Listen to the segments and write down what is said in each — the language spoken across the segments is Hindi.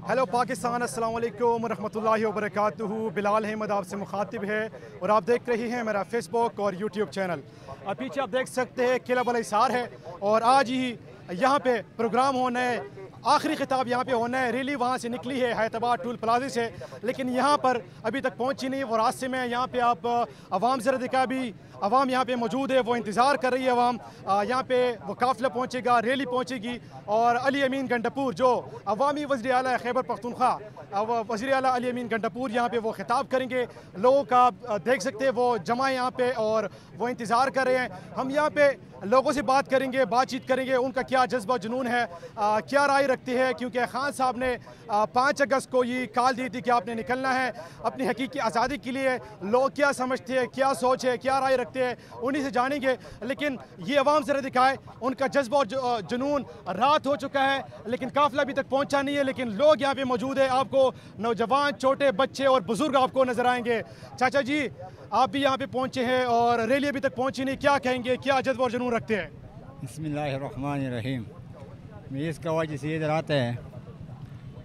हेलो पाकिस्तान, अस्सलाम वालेकुम रहमतुल्लाहि व बरकातुहू। बिलाल अहमद आपसे मुखातिब है और आप देख रहे हैं मेरा फेसबुक और यूट्यूब चैनल। अब पीछे आप देख सकते हैं किला बल हिसार है और आज ही यहाँ पे प्रोग्राम होना है, आखिरी खिताब यहाँ पे होना है। रैली वहाँ से निकली है हैदराबाद टूल प्लाजा से, लेकिन यहाँ पर अभी तक पहुँची नहीं। वो रास्ते में यहाँ पे आप अवाम ज़रा दिखा, अभी अवाम यहाँ पे मौजूद है, वो इंतज़ार कर रही है। अवाम यहाँ पे वो काफ़िला पहुँचेगा, रैली पहुँचेगी और अली अमीन गंडापुर जो अवामी वज़ीर आला खैबर पख्तूनख्वा वज़ीर आला अली अमीन गंडापुर यहाँ पे वो खिताब करेंगे। लोगों का देख सकते हैं वो जमा यहाँ पे और वो इंतज़ार कर रहे हैं। हम यहाँ पे लोगों से बात करेंगे, बातचीत करेंगे, उनका क्या जज्बा जुनून है, क्या राय रखते हैं, क्योंकि खान साहब ने 5 अगस्त को ये कॉल दी थी कि आपने निकलना है अपनी हकीकी आज़ादी के लिए। लोग क्या समझते हैं, क्या सोच है, क्या राय रखते हैं, उन्हीं से जानेंगे। लेकिन ये अवाम ज़रा दिखाए उनका जज्बा और जुनून। रात हो चुका है लेकिन काफ़िला अभी तक पहुँचा नहीं है, लेकिन लोग यहाँ पे मौजूद है। आपको नौजवान, छोटे बच्चे और बुज़ुर्ग आपको नज़र आएंगे। चाचा जी, आप भी यहाँ पे पहुँचे हैं और रैली अभी तक पहुँची नहीं, क्या कहेंगे, क्या जज्बा और जुनून रखते हैं? बिस्मिल्लाहिर्रहमानिर्रहीम। मैं इसका वजह से इधर आता है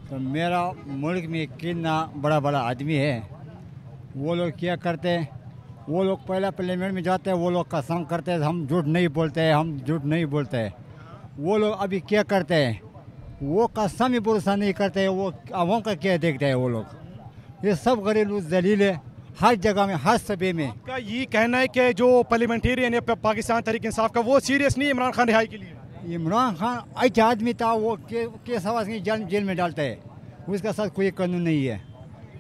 तो मेरा मुल्क में कितना बड़ा बड़ा आदमी है, वो लोग क्या करते हैं, वो लोग पहला पार्लियामेंट में जाते हैं, वो लोग कसम करते हैं हम झूठ नहीं बोलते हैं, हम झूठ नहीं बोलते हैं। वो लोग अभी क्या करते हैं, वो कसम ही भरोसा नहीं करते हैं, वो आवाम का क्या देखते हैं। वो लोग ये सब घरेलू दलील है हर जगह में, हर सभे में। आपका ये कहना है कि जो पार्लियामेंटेरियन है पाकिस्तान तहरीक इंसाफ का, वो सीरियस नहीं है इमरान खान रिहाई के लिए? इमरान खान अच्छा आदमी था, वो केस आवाज जेल में डालता है, उसका साथ कोई कानून नहीं है।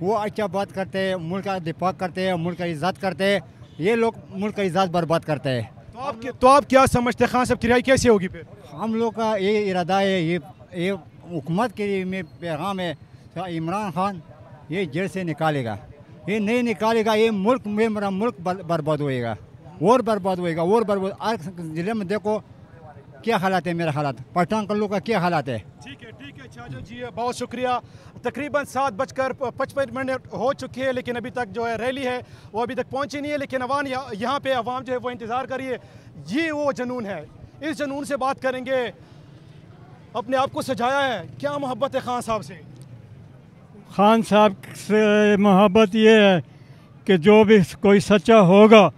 वो अच्छा बात करते हैं, मुल्क का दिफा करते हैं, मुल्क का इज्जत करते हैं। ये लोग मुल्क का इज्जत बर्बाद करते हैं। तो आप क्या समझते हैं, खान साहब की रिहाई कैसे होगी फिर? हम लोग का ये इरादा है, ये हुकूमत के लिए में पैगाम है, इमरान खान ये जेल से निकालेगा। ये नहीं निकालेगा, ये मुल्क में मेरा मुल्क बर्बाद होएगा और बर्बाद होएगा और बर्बाद। आज जिले में देखो क्या हालात है, मेरा हालात, पठान कल्लू का क्या हालात है। ठीक है चाचा जी, बहुत शुक्रिया। तकरीबन 7:55 हो चुके हैं, लेकिन अभी तक जो है रैली है वो अभी तक पहुंची नहीं है। लेकिन अवाम यहाँ पे अवाम जो है वो इंतज़ार करिए, ये वो जुनून है। इस जुनून से बात करेंगे। अपने आप को सजाया है, क्या मोहब्बत है खान साहब से? खान साहब से मोहब्बत ये है कि जो भी कोई सच्चा होगा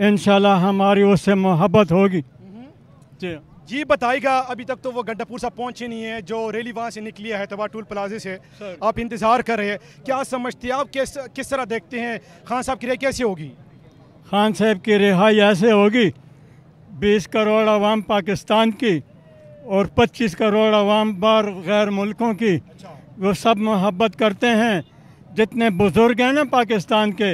इंशाल्लाह हमारी उससे मोहब्बत होगी। जी बताइएगा, अभी तक तो वो गंडापुर साहब पहुंचे नहीं है, जो रैली वहाँ से निकली है हैदराबाद टूल प्लाजा से, आप इंतज़ार कर रहे हैं। क्या समझते हैं आप, किस तरह देखते हैं खान साहब की रिहाई कैसे होगी? खान साहब की रिहाई ऐसे होगी, 20 करोड़ आवाम पाकिस्तान की और 25 करोड़ आवाम बाहर गैर मुल्कों की, वो सब मोहब्बत करते हैं। जितने बुज़ुर्ग हैं ना पाकिस्तान के,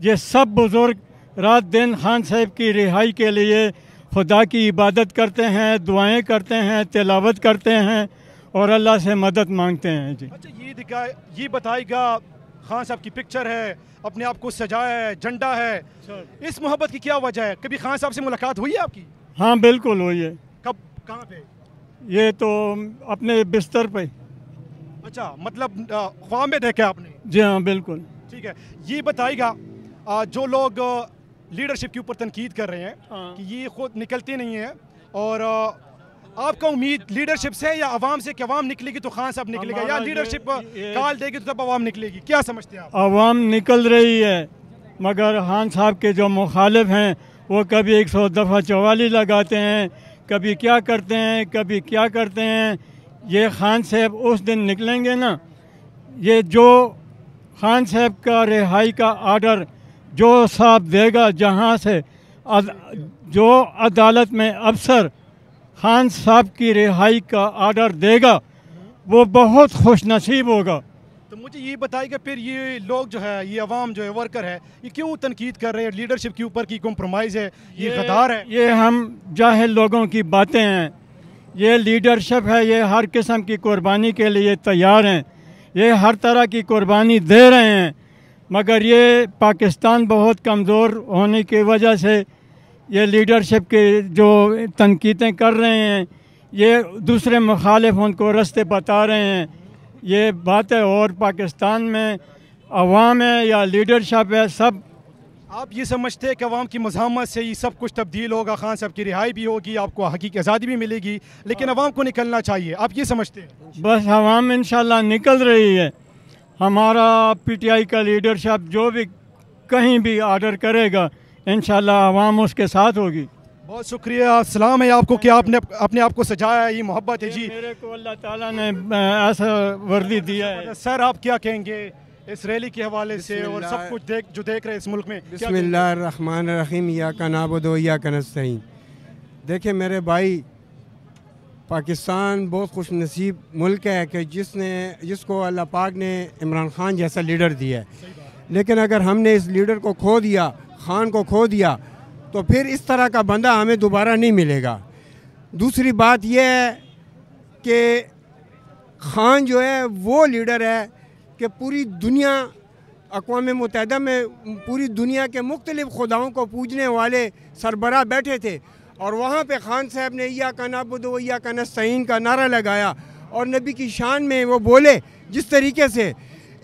ये सब बुज़ुर्ग रात दिन खान साहब की रिहाई के लिए खुदा की इबादत करते हैं, दुआएं करते हैं, तिलावत करते हैं और अल्लाह से मदद मांगते हैं। जी अच्छा, ये बताइएगा, खान साहब की पिक्चर है, अपने आप को सजाया है, झंडा है, इस मोहब्बत की क्या वजह है? कभी खान साहब से मुलाकात हुई है आपकी? हाँ बिल्कुल हुई है। कब, कहाँ पे? ये तो अपने बिस्तर पे। अच्छा, मतलब ख्वाब में देखा आपने? जी हाँ बिल्कुल। ठीक है, ये बताइएगा, जो लोग लीडरशिप के ऊपर तनकीद कर रहे हैं कि ये खुद निकलते नहीं है, और आपका उम्मीद लीडरशिप से या अवाम से कि अवाम निकलेगी तो खान साहब निकलेगा, या लीडरशिप कॉल देगी तो तब अवाम निकलेगी? क्या समझते हैं आप? अवाम निकल रही है, मगर खान साहब के जो मुखालिफ हैं वो कभी 100 दफ़ा चवाली लगाते हैं, कभी क्या करते हैं, कभी क्या करते हैं। ये खान साहब उस दिन निकलेंगे ना, ये जो खान साहब का रिहाई का आर्डर जो साहब देगा, जहाँ से जो अदालत में अफसर खान साहब की रिहाई का आर्डर देगा वो बहुत खुश नसीब होगा। तो मुझे ये बताइएगा फिर, ये लोग जो है, ये अवाम जो है, वर्कर है, ये क्यों तनकीद कर रहे हैं लीडरशिप के ऊपर की कॉम्प्रोमाइज़ है, ये गद्दार है? ये हम जाहिल लोगों की बातें हैं। ये लीडरशिप है, ये हर किस्म की कुर्बानी के लिए तैयार हैं, ये हर तरह की कुर्बानी दे रहे हैं, मगर ये पाकिस्तान बहुत कमज़ोर होने की वजह से ये लीडरशिप के जो तनकीदें कर रहे हैं, ये दूसरे मुखालिफ उनको रास्ते बता रहे हैं, ये बात है। और पाकिस्तान में अवाम है या लीडरशिप है, सब आप ये समझते हैं कि अवाम की मज़ाहमत से ये सब कुछ तब्दील होगा, खान साहब की रिहाई भी होगी, आपको हकीकी आज़ादी भी मिलेगी, लेकिन अवाम को निकलना चाहिए, आप ये समझते हैं? बस अवाम इंशाल्लाह निकल रही है। हमारा पीटीआई का लीडरशिप जो भी कहीं भी ऑर्डर करेगा इंशाल्लाह अवाम उसके साथ होगी। बहुत शुक्रिया, सलाम है आपको कि आपने अपने आप को सजाया, ये मोहब्बत है जी। मेरे को अल्लाह ताला ने ऐसा वर्दी दिया है। सर आप क्या कहेंगे इस रैली के हवाले से और सब कुछ जो देख रहे हैं इस मुल्क में? बिस्मिल्लाहिर्रहमानिर्रहीम, इय्याका नअबुदु व इय्याका नस्तईन। देखिए मेरे भाई, पाकिस्तान बहुत खुश नसीब मुल्क है कि जिसको अल्लाह पाक ने इमरान खान जैसा लीडर दिया है। लेकिन अगर हमने इस लीडर को खो दिया, खान को खो दिया, तो फिर इस तरह का बंदा हमें दोबारा नहीं मिलेगा। दूसरी बात यह है कि खान जो है वो लीडर है कि पूरी दुनिया, अक़वाम मुत्तहिदा में पूरी दुनिया के मुख्तलिफ़ खुदाओं को पूजने वाले सरबराह बैठे थे और वहाँ पे खान साहब ने इय्याका नअबुदु व इय्याका नस्तईन का नारा लगाया और नबी की शान में वो बोले जिस तरीके से,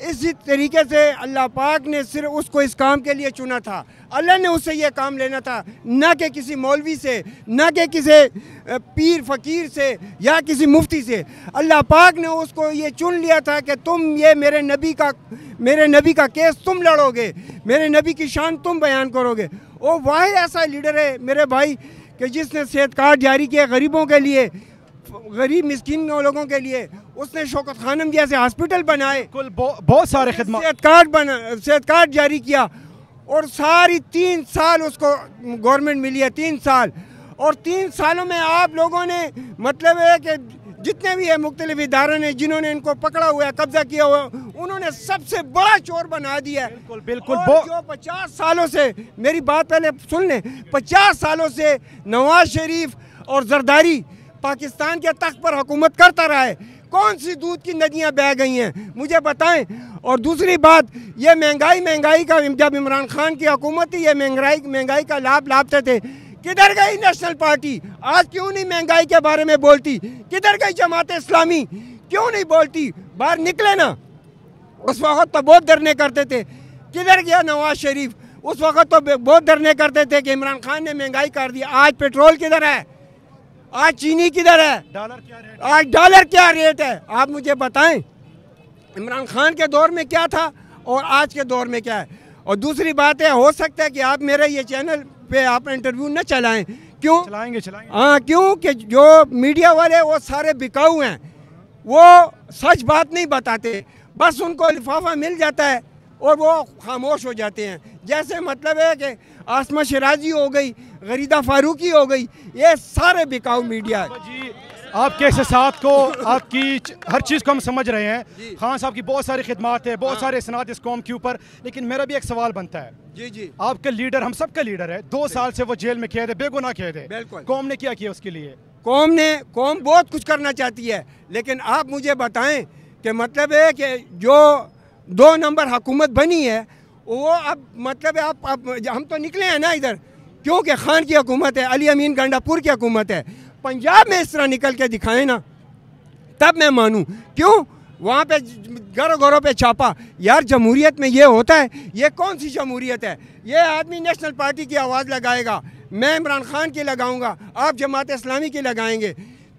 इसी तरीके से अल्लाह पाक ने सिर्फ उसको इस काम के लिए चुना था। अल्लाह ने उससे ये काम लेना था, ना कि किसी मौलवी से, ना कि किसी पीर फ़कीर से या किसी मुफ्ती से। अल्लाह पाक ने उसको ये चुन लिया था कि तुम ये मेरे नबी का केस तुम लड़ोगे, मेरे नबी की शान तुम बयान करोगे। वो वाहिद ऐसा लीडर है मेरे भाई कि जिसने सेहत कार्ड जारी किए गरीबों के लिए, गरीब मिस्किन लोगों के लिए। उसने शौकत खानम जैसे हॉस्पिटल बनाए, बहुत सारे खिदमत, सेहत कार्ड जारी किया और सारी 3 साल उसको गवर्नमेंट मिली है, 3 साल। और 3 सालों में आप लोगों ने मतलब है कि जितने भी है मुख्तलिफ इदारों ने जिन्होंने इनको पकड़ा हुआ है, कब्जा किया हुआ, उन्होंने सबसे बड़ा चोर बना दिया है। बिल्कुल जो 50 सालों से, मेरी बात पहले सुन लें, 50 सालों से नवाज शरीफ और जरदारी पाकिस्तान के तख्त पर हुकूमत करता रहा है, कौन सी दूध की नदियां बह गई हैं मुझे बताएं। और दूसरी बात, ये महंगाई का, जब इमरान खान की हुकूमत थी ये महंगाई का लाभ लाभते थे, किधर गई नेशनल पार्टी? आज क्यों नहीं महंगाई के बारे में बोलती? किधर गई जमात इस्लामी? क्यों नहीं बोलती? बाहर निकले ना। उस वक्त तो बहुत डरने करते थे, किधर गया नवाज शरीफ? उस वक्त तो बहुत डरने करते थे कि इमरान खान ने महंगाई कर दी। आज पेट्रोल किधर है? आज चीनी किधर है? आज डॉलर क्या रेट है? आप मुझे बताएं, इमरान खान के दौर में क्या था और आज के दौर में क्या है। और दूसरी बात है, हो सकता है कि आप मेरे ये चैनल पे आप इंटरव्यू न चलाएं। क्यों? चलाएंगे। हाँ, क्योंकि जो मीडिया वाले वो सारे बिकाऊ हैं, वो सच बात नहीं बताते, बस उनको लिफाफा मिल जाता है और वो खामोश हो जाते हैं। जैसे मतलब है कि आसमा शिराजी हो गई, गरीदा फारूकी हो गई, ये सारे बिकाऊ मीडिया जी। आपके साथ को, आपकी हर चीज़ को हम समझ रहे हैं। खान साहब की बहुत सारी खिदमत है, बहुत सारे सनात इस कौम के ऊपर, लेकिन मेरा भी एक सवाल बनता है। जी, आपका लीडर, हम सबका लीडर है, 2 साल से वो जेल में कैद है, बेगुनाह कैद है। बिल्कुल। कौम ने क्या किया उसके लिए? कौम बहुत कुछ करना चाहती है, लेकिन आप मुझे बताएं कि मतलब है कि जो 2 नंबर हुकूमत बनी है वो अब मतलब है आप हम तो निकले हैं ना इधर, क्योंकि खान की हुकूमत है, अली अमीन गंडापुर की हुकूमत है। पंजाब में इस तरह निकल के दिखाएं ना, तब मैं मानूं। क्यों? वहाँ पे घरों घरों पे छापा। यार जमहूरियत में ये होता है? ये कौन सी जमहूरियत है? ये आदमी नेशनल पार्टी की आवाज़ लगाएगा, मैं इमरान खान की लगाऊंगा, आप जमात इस्लामी की लगाएंगे,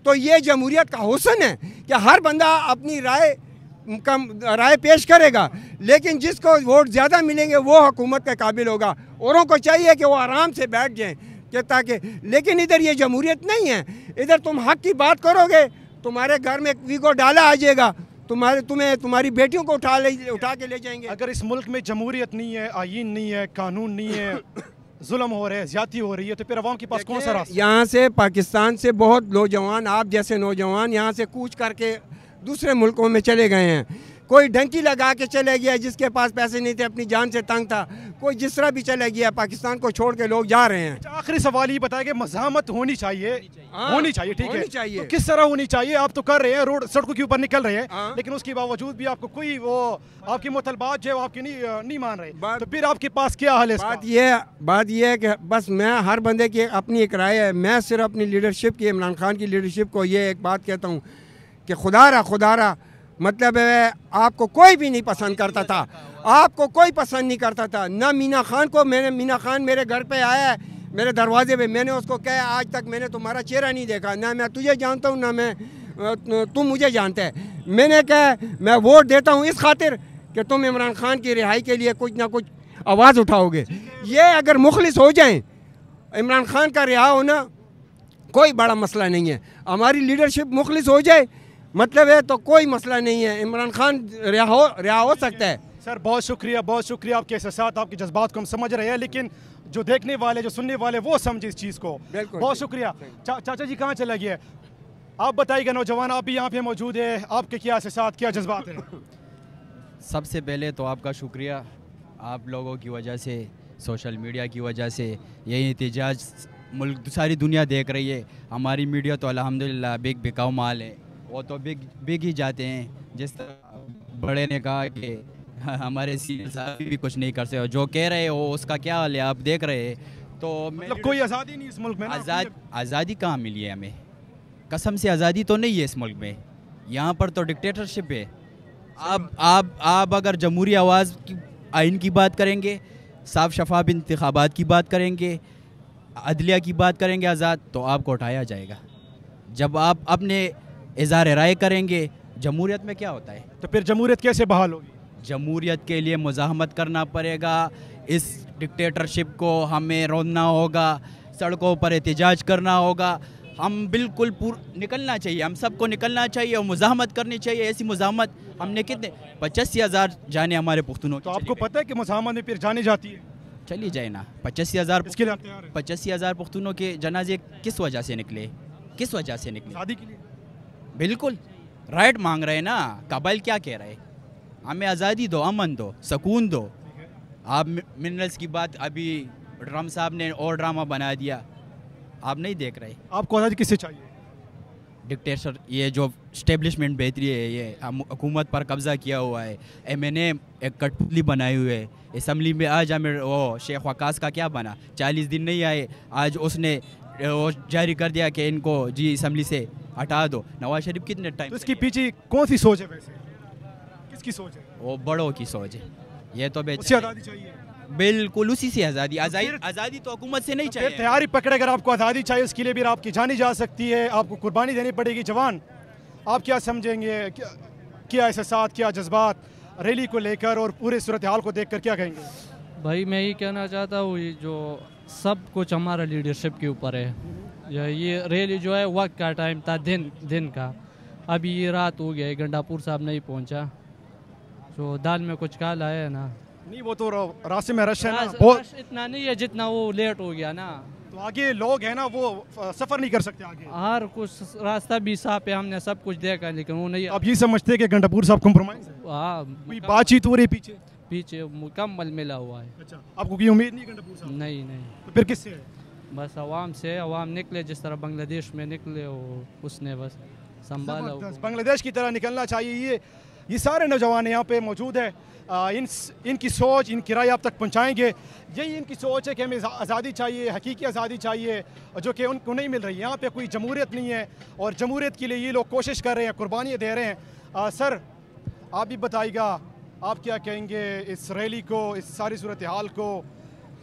तो ये जमहूरियत का हुस्न है कि हर बंदा अपनी राय पेश करेगा, लेकिन जिसको वोट ज़्यादा मिलेंगे वो हुकूमत के काबिल होगा। औरों को चाहिए कि वो आराम से बैठ जाएं कि ताकि, लेकिन इधर ये जमहूरियत नहीं है। इधर तुम हक की बात करोगे, तुम्हारे घर में वीगो डाला आ जाएगा, तुम्हारी बेटियों को उठा के ले जाएंगे। अगर इस मुल्क में जमहूरियत नहीं है, आईन नहीं है, कानून नहीं है, जुल्म हो रहे हैं, ज्यादती हो रही है, तो फिर अवाम के पास कौन सा रास्ता? यहाँ से पाकिस्तान से बहुत नौजवान, आप जैसे नौजवान यहाँ से कूच करके दूसरे मुल्कों में चले गए हैं। कोई डंकी लगा के चले गया जिसके पास पैसे नहीं थे, अपनी जान से तंग था, कोई जिस तरह भी चले गया। पाकिस्तान को छोड़ के लोग जा रहे हैं। आखिरी सवाल ये बताया कि मज़ाहमत होनी चाहिए, होनी चाहिए, ठीक है, चाहिए। तो किस तरह होनी चाहिए? आप तो कर रहे हैं, रोड सड़कों के ऊपर निकल रहे हैं, लेकिन उसके बावजूद भी आपको कोई वो आपकी मुतलबात जो है आपकी नहीं मान रहे, तो फिर आपके पास क्या हल है? बात ये है कि बस मैं, हर बंदे की अपनी एक राय है, मैं सिर्फ अपनी लीडरशिप की, इमरान खान की लीडरशिप को ये एक बात कहता हूँ कि खुदारा मतलब आपको कोई भी नहीं पसंद करता था, आपको कोई पसंद नहीं करता था। ना मीना खान को, मीना खान मेरे घर पे आया है, मेरे दरवाजे पे, मैंने उसको कहा आज तक मैंने तुम्हारा चेहरा नहीं देखा, ना मैं तुझे जानता हूँ ना मैं तुम मुझे जानते हैं। मैंने कहा मैं वोट देता हूँ इस खातिर कि तुम इमरान खान की रिहाई के लिए कुछ ना कुछ आवाज़ उठाओगे। ये अगर मुखलिस हो जाएं, इमरान खान का रिहा होना कोई बड़ा मसला नहीं है। हमारी लीडरशिप मुखलिस हो जाए मतलब है तो कोई मसला नहीं है, इमरान खान रिहा हो सकता है। सर बहुत शुक्रिया, बहुत शुक्रिया। आपके एहसास, आपके जज्बात को हम समझ रहे हैं, लेकिन जो देखने वाले, जो सुनने वाले, वो समझे इस चीज़ को। बहुत शुक्रिया। चाचा जी कहाँ चला गया? आप बताइएगा, नौजवान आप भी यहाँ पे मौजूद है, आपके क्या एहसास, क्या जज्बात है? सबसे पहले तो आपका शुक्रिया, आप लोगों की वजह से, सोशल मीडिया की वजह से ये एहतजाज मुल्क सारी दुनिया देख रही है। हमारी मीडिया तो अल्हम्दुलिल्लाह बिकाऊ माल है, वो तो बिक ही जाते हैं। जिस तरह बड़े ने कहा कि हमारे सीनियर साहब भी कुछ नहीं कर सकते, जो कह रहे हो उसका क्या हाल है आप देख रहे हैं। तो मतलब कोई आज़ादी नहीं इस मुल्क में? आज़ादी कहाँ मिली है हमें? कसम से आज़ादी तो नहीं है इस मुल्क में, यहाँ पर तो डिक्टेटरशिप है। आप अगर जमहूरी आवाज़ की आइन की बात करेंगे, साफ शफाफ इंतखाबात की बात करेंगे, अदलिया की बात करेंगे आज़ाद, तो आपको उठाया जाएगा। जब आप अपने इज़हार राय करेंगे, जमहूरियत में क्या होता है? तो फिर जमहूरियत कैसे बहाल होगी? जमहूरियत के लिए मुज़ाहमत करना पड़ेगा, इस डिक्टेटरशिप को हमें रोकना होगा, सड़कों पर एहतजाज करना होगा। हम बिल्कुल निकलना चाहिए, हम सबको निकलना चाहिए और मुज़ाहमत करनी चाहिए। ऐसी मुज़ाहमत हमने कितने 85,000 जाने हमारे पुख्तनों। तो आपको पता है कि मुज़ाहमत में फिर जाने जाती है? चली जाए ना। 85,000 पुख्तनों के जनाजे किस वजह से निकले? किस वजह से निकले? शादी के लिए। बिल्कुल राइट मांग रहे हैं ना। कबाइल क्या कह रहे हैं? हमें आज़ादी दो, अमन दो, सुकून दो। आप मिनरल्स की बात, अभी ड्राम साहब ने और ड्रामा बना दिया, आप नहीं देख रहे। आपको आज़ादी किससे चाहिए? डिक्टेटर, ये जो स्टेब्लिशमेंट बेहतरी है, ये हुकूमत पर कब्ज़ा किया हुआ है। MNA एक कठपुतली बनाई हुई है। असम्बली में आज हमें वो शेख वकास का क्या बना, 40 दिन नहीं आए, आज उसने वो जारी कर दिया कि इनको जी असम्बली से हटा दो। नवाज शरीफ कितने टाइम? तो इसकी पीछे कौन सी सोच है वैसे? किसकी सोच है? वो बड़ों की सोच है। ये तो आज़ादी चाहिए, बिल्कुल उसी से आज़ादी तो हुकूमत से नहीं चाहिए। तैयारी पकड़े, अगर आपको आज़ादी चाहिए उसके लिए भी आपकी जानी जा सकती है, आपको कुर्बानी देनी पड़ेगी। जवान आप क्या समझेंगे, क्या एहसास, क्या जज्बात रैली को लेकर और पूरे सूरत हाल को देखकर क्या कहेंगे? भाई मैं ये कहना चाहता हूँ, ये जो सब कुछ हमारा लीडरशिप के ऊपर है। ये रैली जो है वक्त का टाइम था, दिन का, अभी ये रात हो गया, गंडापुर साहब नहीं पहुँचा, तो दाल में कुछ काला है ना। नहीं, वो तो रास्ते में रश है ना, रश इतना नहीं है जितना वो लेट हो गया ना। तो आगे लोग हैं ना, वो सफ़र नहीं कर सकते आगे। हर कुछ रास्ता भी साफ है, हमने सब कुछ देखा, लेकिन वो नहीं। आप ये समझते हैं कि गंडापुर साहब कॉम्प्रोमाइज़ है? हाँ, कोई बातचीत हो रही पीछे मुकम्मल मिला हुआ है। अच्छा, आपको कोई उम्मीद नहीं गंडापुर साहब? नहीं। तो फिर किससे है? बस आवाम से। आवाम निकले जिस तरह बांग्लादेश में निकले, उसने बस संभाला। बांग्लादेश की तरह निकलना चाहिए। ये सारे नौजवान यहाँ पे मौजूद है, इनकी सोच, इनकी राय आप तक पहुँचाएंगे। यही इनकी सोच है कि हमें आज़ादी चाहिए, हकीकी आज़ादी चाहिए, जो कि उनको नहीं मिल रही। यहाँ पे कोई जमहूरियत नहीं है और जमहूरियत के लिए ये लोग कोशिश कर रहे हैं, कुर्बानियाँ दे रहे हैं। सर आप भी बताइएगा, आप क्या कहेंगे इस रैली को, इस सारी सूरत हाल को,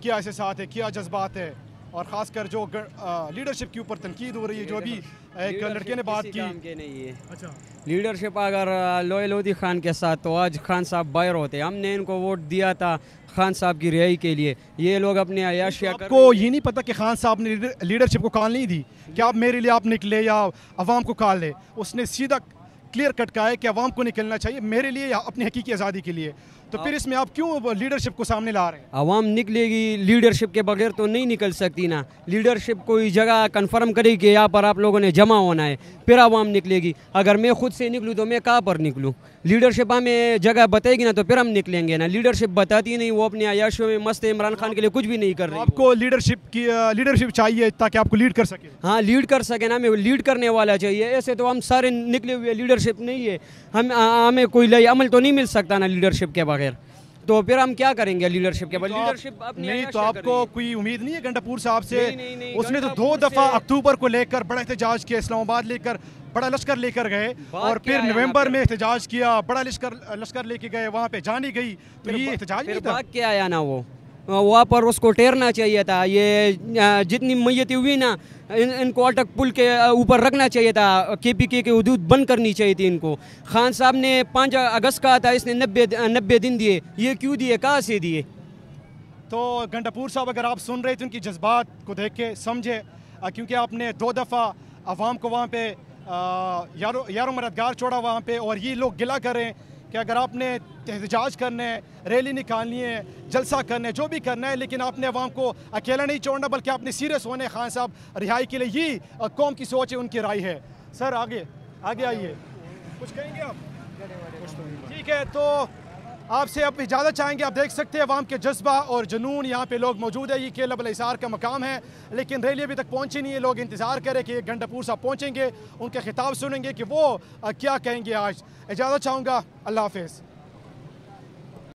क्या एहसास है, क्या जज्बात है? और ख़ासकर जो लीडरशिप के ऊपर तनकीद हो रही है, जो अभी एक लड़के ने बात की। नहीं है। अच्छा, लीडरशिप अगर लोयलोदी खान के साथ, तो आज खान साहब बाहर होते। हमने इनको वोट दिया था खान साहब की रिहाई के लिए। ये लोग अपने अयाशिया को ये नहीं पता कि खान साहब ने लीडरशिप को कॉल नहीं दी कि आप मेरे लिए आप निकले या अवाम को कॉल ले। उसने सीधा क्लियर कट कहा है कि अवाम को निकलना चाहिए मेरे लिए या अपनी हकीकी आज़ादी के लिए। तो फिर इसमें आप क्यों लीडरशिप को सामने ला रहे हैं? आवाम निकलेगी, लीडरशिप के बगैर तो नहीं निकल सकती ना। लीडरशिप कोई जगह कंफर्म करेगी कि यहाँ पर आप लोगों ने जमा होना है, फिर आवाम निकलेगी। अगर मैं खुद से निकलूँ तो मैं कहाँ पर निकलूँ? लीडरशिप हमें जगह बताएगी ना, तो फिर हम निकलेंगे ना। लीडरशिप बताती नहीं, वो अपने अयाशियों में मस्त है, इमरान खान के लिए कुछ भी नहीं कर रही। आपको लीडरशिप चाहिए ताकि आपको लीड कर सके। हाँ, लीड कर सके ना, हमें लीड करने वाला चाहिए। ऐसे तो हम सारे निकले हुए, लीडरशिप नहीं है। हमें कोई अमल तो नहीं मिल सकता ना लीडरशिप के बगैर। तो फिर हम क्या करेंगे लीडरशिप के बाद? लीडरशिप नहीं, तो आपको कोई उम्मीद नहीं है गंडापुर साहब से? नहीं, उसने तो 2 दफ़ा अक्टूबर को लेकर बड़ा एहतजाज किया, इस्लामाबाद लेकर बड़ा लश्कर लेकर गए बात और क्या फिर है नवंबर ना, में एहतजाज किया, बड़ा लश्कर लेके गए, वहाँ पे जान ही गई, तो ये एहतजाज फिर नहीं था? भाग के आया ना वो, वहाँ पर उसको ठहरना चाहिए था। ये जितनी मैयतें हुई ना, इनको अटक पुल के ऊपर रखना चाहिए था, KPK के हदूद बंद करनी चाहिए थी इनको। खान साहब ने 5 अगस्त कहा था, इसने 90 दिन दिए, ये क्यों दिए, कहाँ से दिए? तो गंडापुर साहब, अगर आप सुन रहे थे उनकी जज्बात को देख के समझे, क्योंकि आपने 2 दफ़ा आवाम को वहाँ पे यारों मददगार छोड़ा वहाँ पे, और ये लोग गिला करें कि अगर आपने एहतजाज करना है, रैली निकालनी है, जलसा करना है, जो भी करना है, लेकिन आपने आवाम को अकेला नहीं छोड़ना, बल्कि आपने सीरियस होने खान साहब रिहाई के लिए। ये कौम की सोच है, उनकी राय है। सर आगे आइए, कुछ कहेंगे आप? ठीक है, तो आपसे अब इजाज़त चाहेंगे। आप देख सकते हैं अवाम के जज्बा और जुनून, यहाँ पे लोग मौजूद है। ये किला बल हिसार का मकाम है, लेकिन रैली अभी तक पहुँची नहीं है। लोग इंतज़ार करें कि गंडापुर साहब पहुँचेंगे, उनके खिताब सुनेंगे कि वो क्या कहेंगे। आज इजाज़त चाहूँगा, अल्लाह हाफिज़।